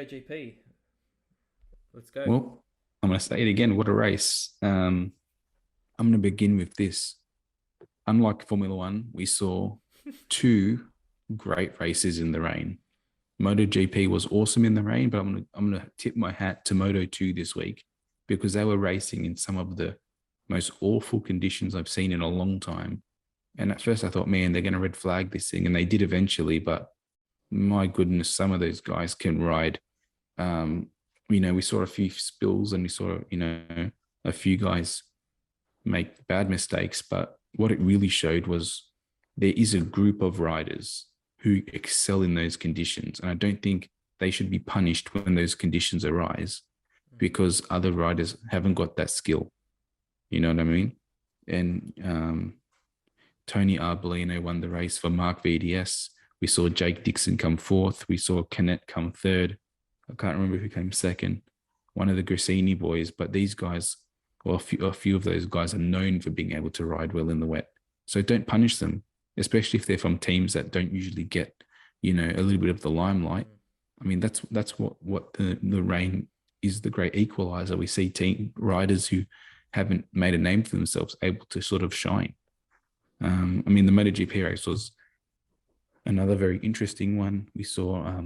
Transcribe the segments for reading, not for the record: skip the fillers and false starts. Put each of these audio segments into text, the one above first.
MotoGP. Let's go. Well, I'm going to say it again. What a race. I'm going to begin with this. Unlike Formula One, we saw two great races in the rain. MotoGP was awesome in the rain, but I'm gonna tip my hat to Moto 2 this week because they were racing in some of the most awful conditions I've seen in a long time. And at first I thought, man, they're gonna red flag this thing, and they did eventually, but my goodness, some of those guys can ride. Um, we saw a few spills and we saw, a few guys make bad mistakes, but what it really showed was there is a group of riders who excel in those conditions. And I don't think they should be punished when those conditions arise because other riders haven't got that skill. You know what I mean? And Tony Arbolino won the race for Mark VDS. We saw Jake Dixon come fourth. We saw Canet come third. I can't remember who came second. One of the Grassini boys, but these guys, well, a few of those guys are known for being able to ride well in the wet. So don't punish them, especially if they're from teams that don't usually get, a little bit of the limelight. I mean, that's what the rain is, the great equalizer. We see team riders who haven't made a name for themselves able to sort of shine. I mean, the MotoGP race was another very interesting one. We saw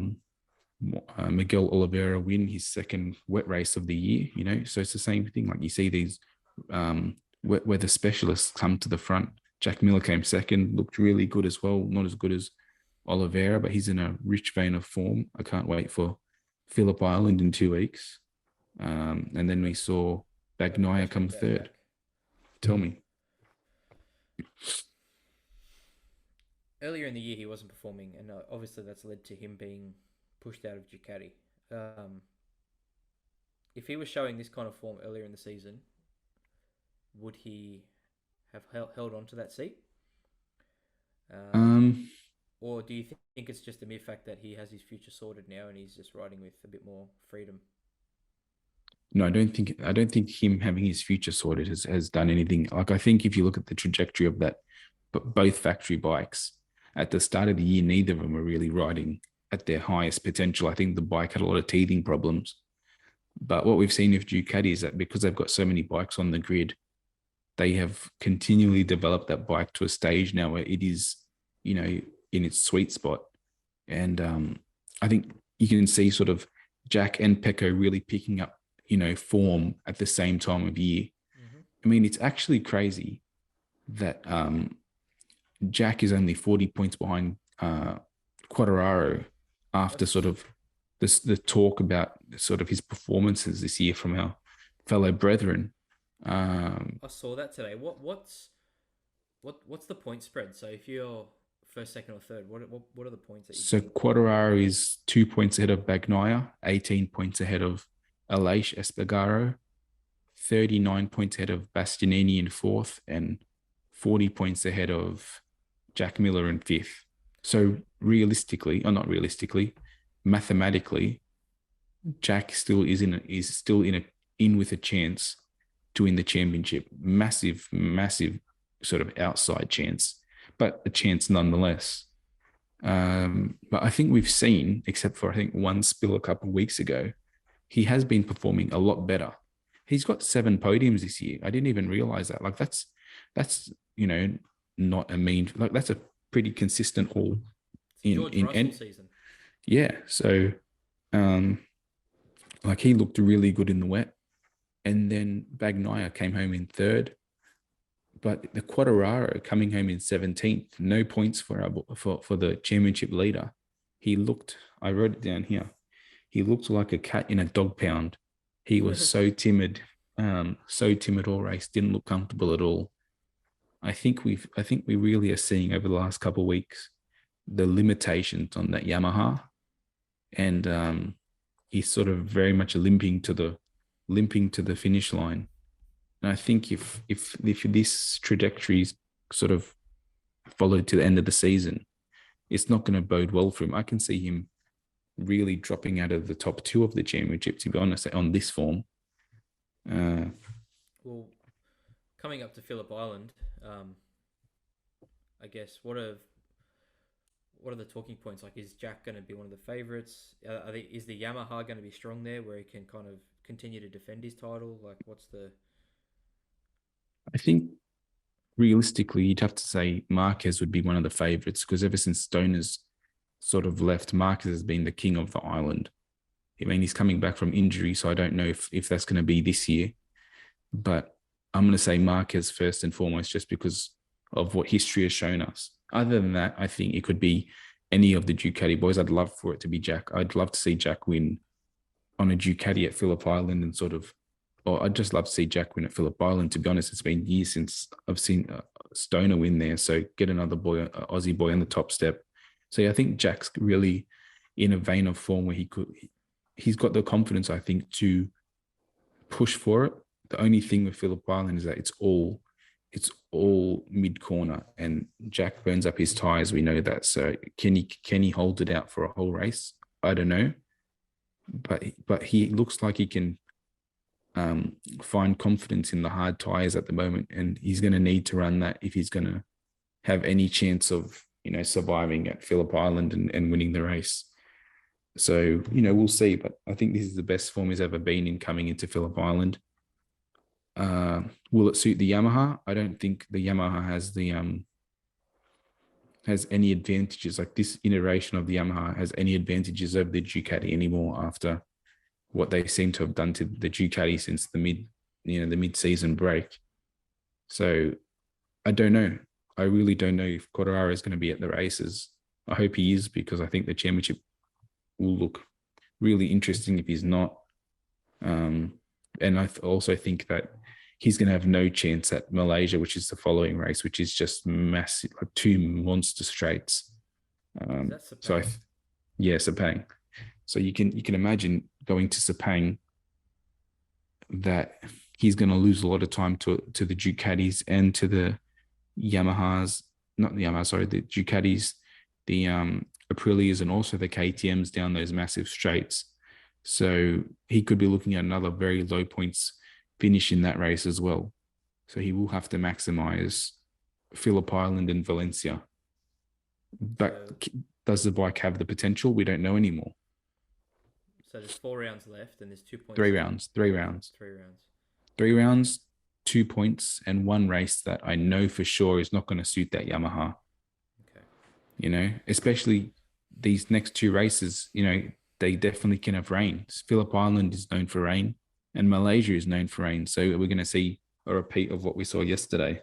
Miguel Oliveira win his second wet race of the year, so it's the same thing. Like you see these wet weather specialists come to the front. Jack Miller came second, looked really good as well. Not as good as Oliveira, but he's in a rich vein of form. I can't wait for Phillip Island in 2 weeks. And then we saw Bagnaia come third. Tell me. Earlier in the year, he wasn't performing, and obviously that's led to him being pushed out of Ducati. If he was showing this kind of form earlier in the season, would he have held on to that seat? Um, Um, or do you think it's just the mere fact that he has his future sorted now and he's just riding with a bit more freedom? no, I don't think him having his future sorted has done anything. Like I think if you look at the trajectory of that, but both factory bikes at the start of the year, neither of them were really riding at their highest potential. I think the bike had a lot of teething problems. But what we've seen with Ducati is that because they've got so many bikes on the grid, they have continually developed that bike to a stage now where it is, in its sweet spot. And I think you can see sort of Jack and Pecco really picking up, form at the same time of year. Mm-hmm. I mean, it's actually crazy that Jack is only 40 points behind Quadraro after That's sort of the talk about sort of his performances this year from our fellow brethren. Um, I saw that today. What's the point spread? So if you're first, second, or third, what are the points that you so gain? Quadraro is 2 points ahead of Bagnaia, 18 points ahead of Aleix Espargaro, 39 points ahead of Bastianini in fourth, and 40 points ahead of Jack Miller in fifth. So realistically, or not realistically, mathematically, Jack still in with a chance to win the championship. Massive, massive sort of outside chance, but a chance nonetheless. But I think we've seen, except for I think one spill a couple of weeks ago, he has been performing a lot better. He's got 7 podiums this year. I didn't even realize that. Like that's not a mean, like that's a pretty consistent all It's in George in Russell and season. yeah. So um like he looked really good in the wet. And then Bagnaia came home in third. But the Quadraro coming home in 17th, no points for the championship leader. He looked, I wrote it down here. He looked like a cat in a dog pound. He was so timid all race, didn't look comfortable at all. I think we really are seeing over the last couple of weeks the limitations on that Yamaha, and he's sort of very much limping to the finish line. And I think if this trajectory is sort of followed to the end of the season, it's not going to bode well for him. I can see him really dropping out of the top two of the championship, to be honest, on this form. Uh, Well, coming up to Phillip Island, um, I guess what are the talking points? Like, is Jack going to be one of the favorites? Is the Yamaha going to be strong there, where he can kind of continue to defend his title? Like, what's the? I think realistically, you'd have to say Marquez would be one of the favourites because ever since Stoner's sort of left, Marquez has been the king of the island. I mean, he's coming back from injury, so I don't know if that's going to be this year. But I'm going to say Marquez first and foremost, just because of what history has shown us. Other than that, I think it could be any of the Ducati boys. I'd love for it to be Jack. I'd love to see Jack win on a Ducati at Phillip Island and sort of, or I'd just love to see Jack win at Phillip Island. To be honest, it's been years since I've seen Stoner win there. So get another boy, Aussie boy on the top step. So yeah, I think Jack's really in a vein of form where he's got the confidence, I think, to push for it. The only thing with Phillip Island is that it's all mid corner, and Jack burns up his tires. We know that. So can he hold it out for a whole race? I don't know, but he looks like he can find confidence in the hard tires at the moment, and he's going to need to run that if he's going to have any chance of surviving at Phillip Island and winning the race. So we'll see, but I think this is the best form he's ever been in coming into Phillip Island. Will it suit the Yamaha? I don't think the Yamaha has any advantages. Like this iteration of the Yamaha has any advantages over the Ducati anymore after what they seem to have done to the Ducati since the mid-season break. So I don't know. I really don't know if Quartararo is going to be at the races. I hope he is, because I think the championship will look really interesting if he's not. And I also think that he's going to have no chance at Malaysia, which is the following race, which is just massive, like two monster straights. So Sepang. So you can imagine going to Sepang that he's going to lose a lot of time to the Ducatis and to the Yamahas, not the Yamaha, sorry, the Ducatis, the Aprilias, and also the KTMs down those massive straights. So he could be looking at another very low points finish in that race as well. So he will have to maximize Phillip Island and Valencia. But does the bike have the potential? We don't know anymore. So there's 4 rounds left, and there's 2 points. 3 rounds. 3 rounds. 3 rounds. 3 rounds, 2 points, and one race that I know for sure is not going to suit that Yamaha. Okay. Especially these next 2 races, they definitely can have rain. Phillip Island is known for rain, and Malaysia is known for rain. So we're going to see a repeat of what we saw yesterday.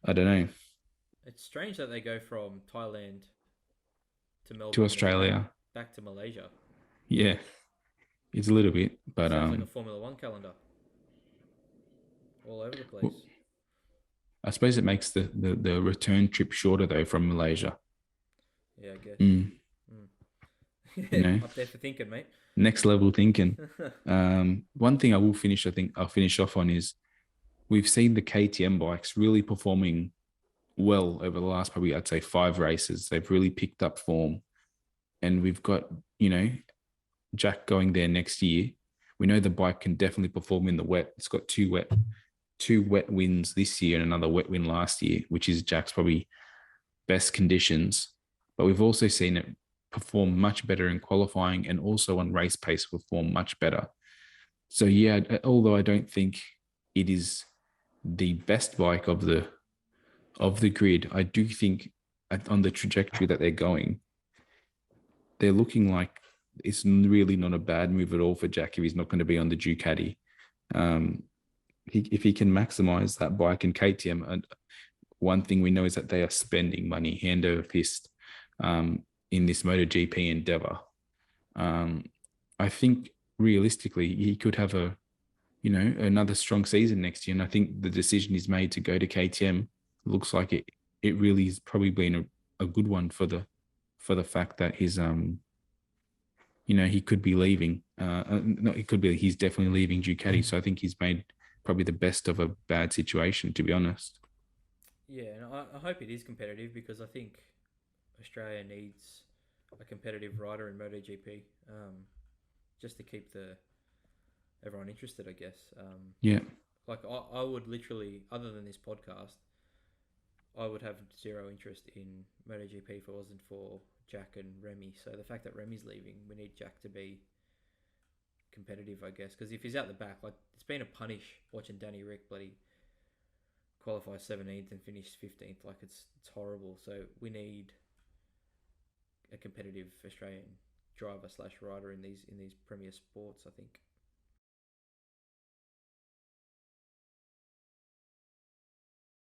I don't know. It's strange that they go from Thailand to Melbourne to Australia, back to Malaysia. Yeah, it's a little bit, but sounds like a Formula One calendar, all over the place. Well, I suppose it makes the return trip shorter though from Malaysia. Yeah, I guess. Up there for thinking, mate. Next level thinking. One thing I think I'll finish off on is we've seen the KTM bikes really performing well over the last probably I'd say 5 races. They've really picked up form, and we've got Jack going there next year. We know the bike can definitely perform in the wet. It's got 2 wet wins this year and another wet win last year, which is Jack's probably best conditions. But we've also seen it perform much better in qualifying, and also on race pace perform much better. So yeah, although I don't think it is the best bike of the grid, I do think on the trajectory that they're going, they're looking like it's really not a bad move at all for Jack if he's not going to be on the Ducati. If he can maximize that bike and KTM, one thing we know is that they are spending money hand over fist in this MotoGP endeavor. I think realistically he could have another strong season next year, and I think the decision he's made to go to KTM looks like it really is probably been a good one for the fact that his he could be leaving. He's definitely leaving Ducati. So I think he's made probably the best of a bad situation, to be honest. Yeah, and I hope it is competitive, because I think Australia needs a competitive rider in MotoGP, just to keep everyone interested, I guess. Yeah. Like I would literally, other than this podcast, I would have zero interest in MotoGP if it wasn't for Jack and Remy. So the fact that Remy's leaving, we need Jack to be competitive, I guess. Because if he's out the back, like it's been a punish watching Danny Rick bloody qualify 17th and finish 15th. Like it's horrible. So we need a competitive Australian driver slash rider in these premier sports, I think.